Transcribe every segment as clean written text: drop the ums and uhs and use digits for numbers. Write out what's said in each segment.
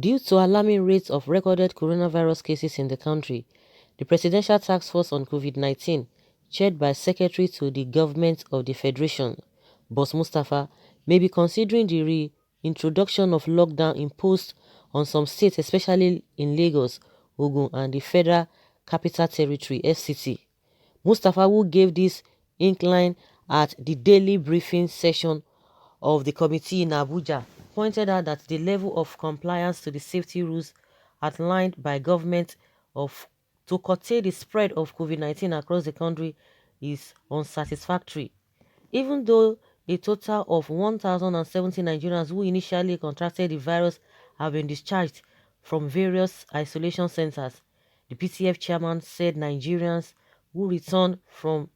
Due to alarming rates of recorded coronavirus cases in the country, the Presidential Taskforce on COVID-19, chaired by Secretary to the Government of the Federation, Boss Mustafa, may be considering the reintroduction of lockdown imposed on some states, especially in Lagos, Ogun, and the Federal Capital Territory (FCT). Mustafa, who gave this incline at the daily briefing session of the committee in Abuja, pointed out that the level of compliance to the safety rules outlined by government of to curtail the spread of COVID-19 across the country is unsatisfactory. Even though a total of 1,070 Nigerians who initially contracted the virus have been discharged from various isolation centers, the PTF chairman said Nigerians who returned from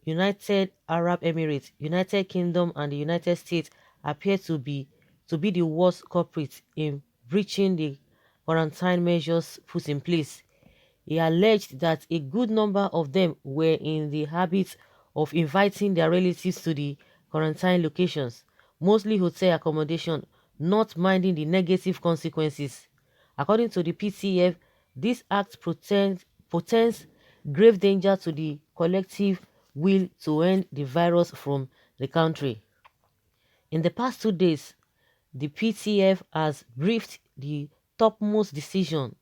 United Arab Emirates, United Kingdom, and the United States appear to be the worst culprits in breaching the quarantine measures put in place. He alleged that a good number of them were in the habit of inviting their relatives to the quarantine locations, mostly hotel accommodation, not minding the negative consequences. According to the PTF, this act portends grave danger to the collective will to end the virus from the country. In the past 2 days, the PTF has briefed the topmost decision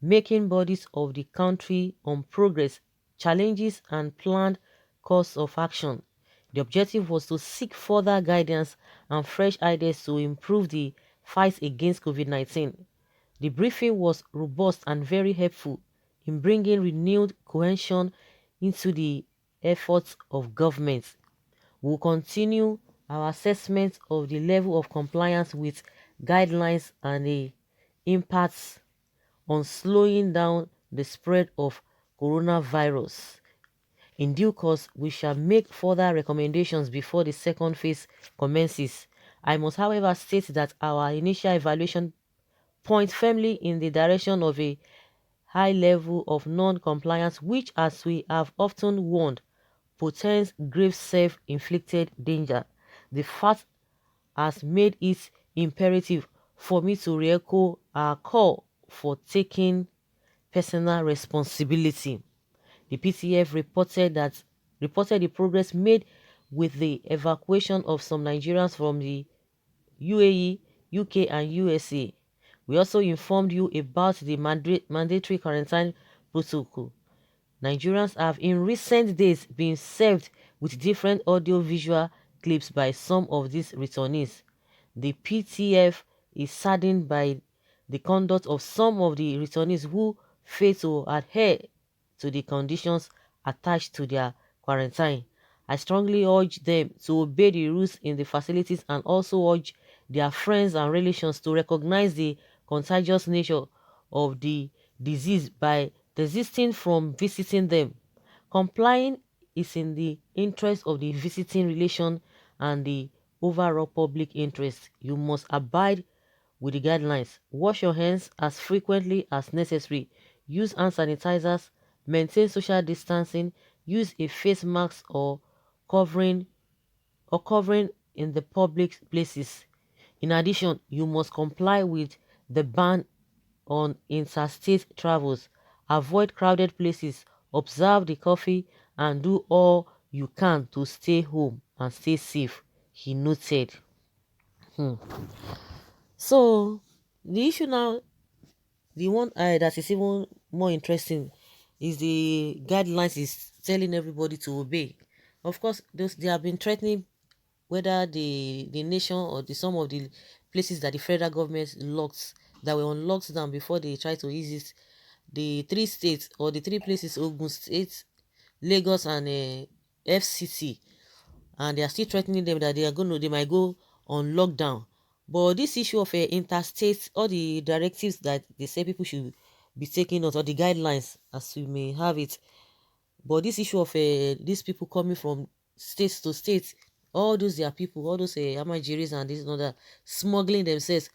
making bodies of the country on progress, challenges, and planned course of action. The objective was to seek further guidance and fresh ideas to improve the fight against COVID-19. The briefing was robust and very helpful in bringing renewed cohesion into the efforts of government. We will continue our assessment of the level of compliance with guidelines and the impacts on slowing down the spread of coronavirus. In due course, we shall make further recommendations before the second phase commences. I must, however, state that our initial evaluation points firmly in the direction of a high level of non-compliance, which, as we have often warned, portends grave self-inflicted danger. The fact has made it imperative for me to re-echo our call for taking personal responsibility. The PTF reported the progress made with the evacuation of some Nigerians from the UAE, UK, and USA. We also informed you about the mandatory quarantine protocol. Nigerians have in recent days been served with different audio-visual clips by some of these returnees. The PTF is saddened by the conduct of some of the returnees who fail to adhere to the conditions attached to their quarantine. I strongly urge them to obey the rules in the facilities and also urge their friends and relations to recognize the contagious nature of the disease by desisting from visiting them. Complying is in the interest of the visiting relation and the overall public interest. You must abide with the guidelines. Wash your hands as frequently as necessary. Use hand sanitizers. Maintain social distancing. Use a face mask covering or covering in the public places. In addition, you must comply with the ban on interstate travels. Avoid crowded places. Observe the coffee and do all you can to stay home and stay safe, he noted. Hmm. So the issue now, the one that is even more interesting, is the guidelines is telling everybody to obey. Of course, those they have been threatening whether the nation or the some of the places that the federal government locked that were on lockdown before they try to ease it. The three states or the three places, Ogun State, Lagos, and FCT, and they are still threatening them that they might go on lockdown. But this issue of interstate, all the directives that they say people should be taking note, or the guidelines as we may have it, but this issue of these people coming from states to states, all those their people, all those Amajiris and this and all that, smuggling themselves,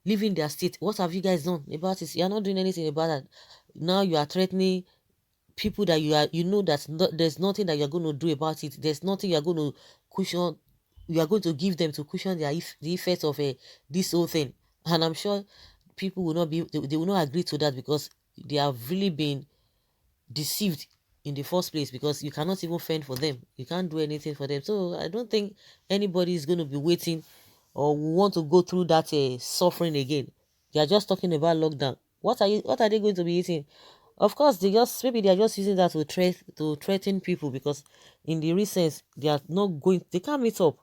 leaving their state. What have you guys done about it? You are not doing anything about that. Now you are threatening people that you know that there's nothing that you're going to do about it. There's nothing you're going to cushion. You are going to give them to cushion the effects of this whole thing. And I'm sure people will not be, they will not agree to that, because they have really been deceived in the first place, because you cannot even fend for them, you can't do anything for them. So I don't think anybody is going to be waiting or want to go through that suffering again. They are just talking about lockdown. What are they going to be eating? Of course, maybe they are just using that to threaten people, because in the recent they are not going, they can't meet up.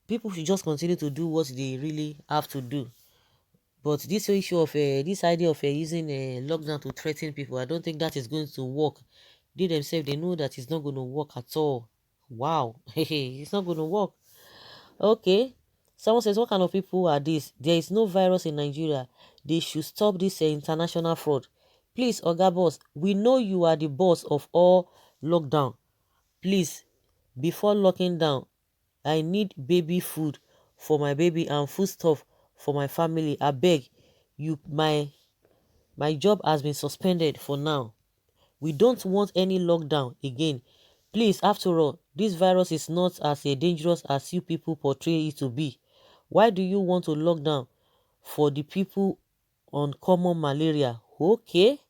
People should just continue to do what they really have to do. But this issue of this idea of using a lockdown to threaten people, I don't think that is going to work. They themselves, they know that it's not going to work at all. Wow, it's not going to work. Okay, someone says, what kind of people are these? There is no virus in Nigeria. They should stop this international fraud. Please, Oga Boss, we know you are the boss of all lockdown. Please, before locking down, I need baby food for my baby and foodstuff for my family. I beg you, my job has been suspended for now. We don't want any lockdown again. Please, after all, this virus is not as dangerous as you people portray it to be. Why do you want to lock down for the people on common malaria? Okay,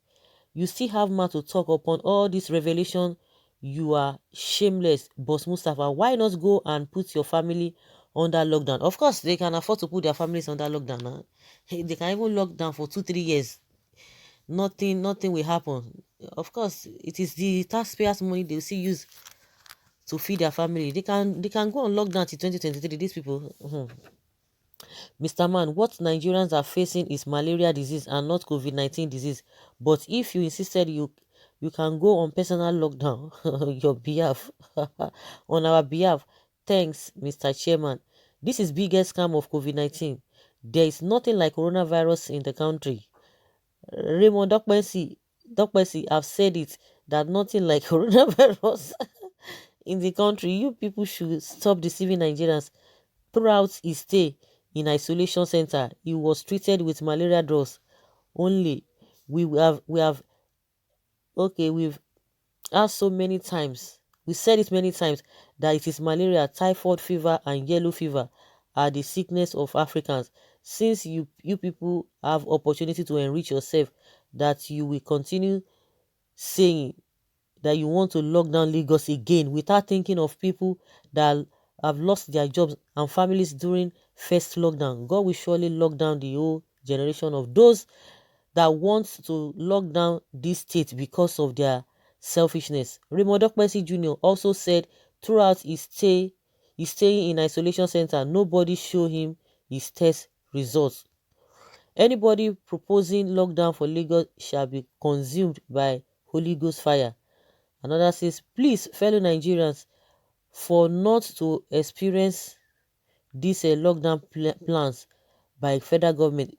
you still have more to talk upon all this revelation. You are shameless, Boss Mustafa. Why not go and put your family under lockdown? Of course, they can afford to put their families under lockdown. Huh? They can even lock down for 2 3 years. Nothing will happen. Of course, it is the taxpayers' money they will still use to feed their family. They can go on lockdown till 2023. These people. Mr. Man, what Nigerians are facing is malaria disease and not COVID-19 disease. But if you insisted you can go on personal lockdown on your behalf, on our behalf. Thanks, Mr. Chairman. This is biggest scam of COVID-19. There is nothing like coronavirus in the country. Raymond Dokpesi have said it, that nothing like coronavirus in the country. You people should stop deceiving Nigerians. Throughout his stay in isolation center, he was treated with malaria drugs only. We have okay, we've asked so many times. We said it many times that it is malaria, typhoid fever, and yellow fever are the sickness of Africans. Since you people have opportunity to enrich yourself, that you will continue saying that you want to lock down Lagos again without thinking of people that have lost their jobs and families during first lockdown. God will surely lock down the whole generation of those that want to lock down this state because of their selfishness. Raymond Okpesi Jr. also said throughout his staying in isolation center, nobody showed him his test results. Anybody proposing lockdown for Lagos shall be consumed by Holy Ghost fire. Another says, please, fellow Nigerians, for not to experience these lockdown plans by federal government,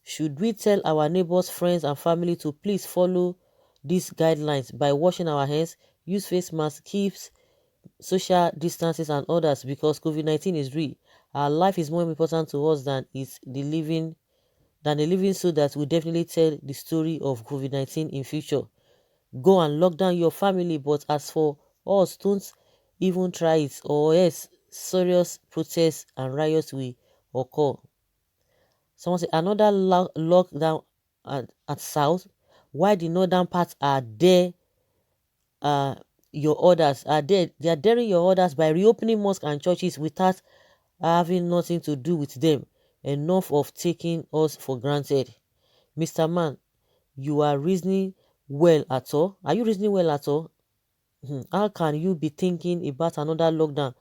should we tell our neighbors, friends, and family to please follow these guidelines by washing our hands, use face masks, keep social distances, and others, because COVID-19 is real. Our life is more important to us than the living soul that will definitely tell the story of COVID-19 in future. Go and lock down your family, but as for us, don't even try it, or else serious protests and riots will occur. Someone said another lockdown at south. Why the northern parts are there? Your orders are there. They are daring your orders by reopening mosques and churches without having nothing to do with them. Enough of taking us for granted. Mr. Man, you are reasoning well at all? Are you reasoning well at all? How can you be thinking about another lockdown?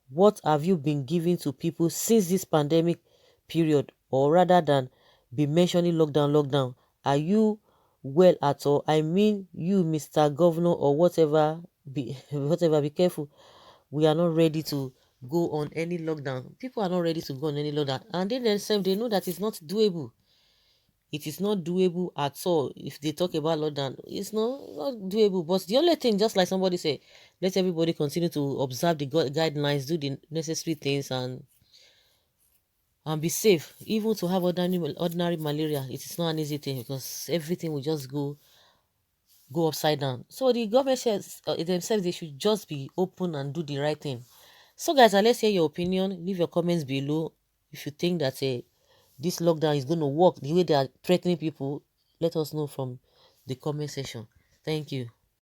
What have you been giving to people since this pandemic period? Or rather than be mentioning lockdown, are you well at all? I mean you, Mr. Governor, or whatever, whatever, be careful. We are not ready to go on any lockdown. People are not ready to go on any lockdown. And they themselves, they know that it's not doable. It is not doable at all. If they talk about lockdown, it's not doable. But the only thing, just like somebody said, let everybody continue to observe the guidelines, do the necessary things, and be safe. Even to have ordinary malaria, it is not an easy thing, because everything will just go upside down. So the government says themselves, they should just be open and do the right thing. So guys, let's hear your opinion. Leave your comments below if you think that this lockdown is going to work the way they are threatening people, let us know from the comment section. Thank you.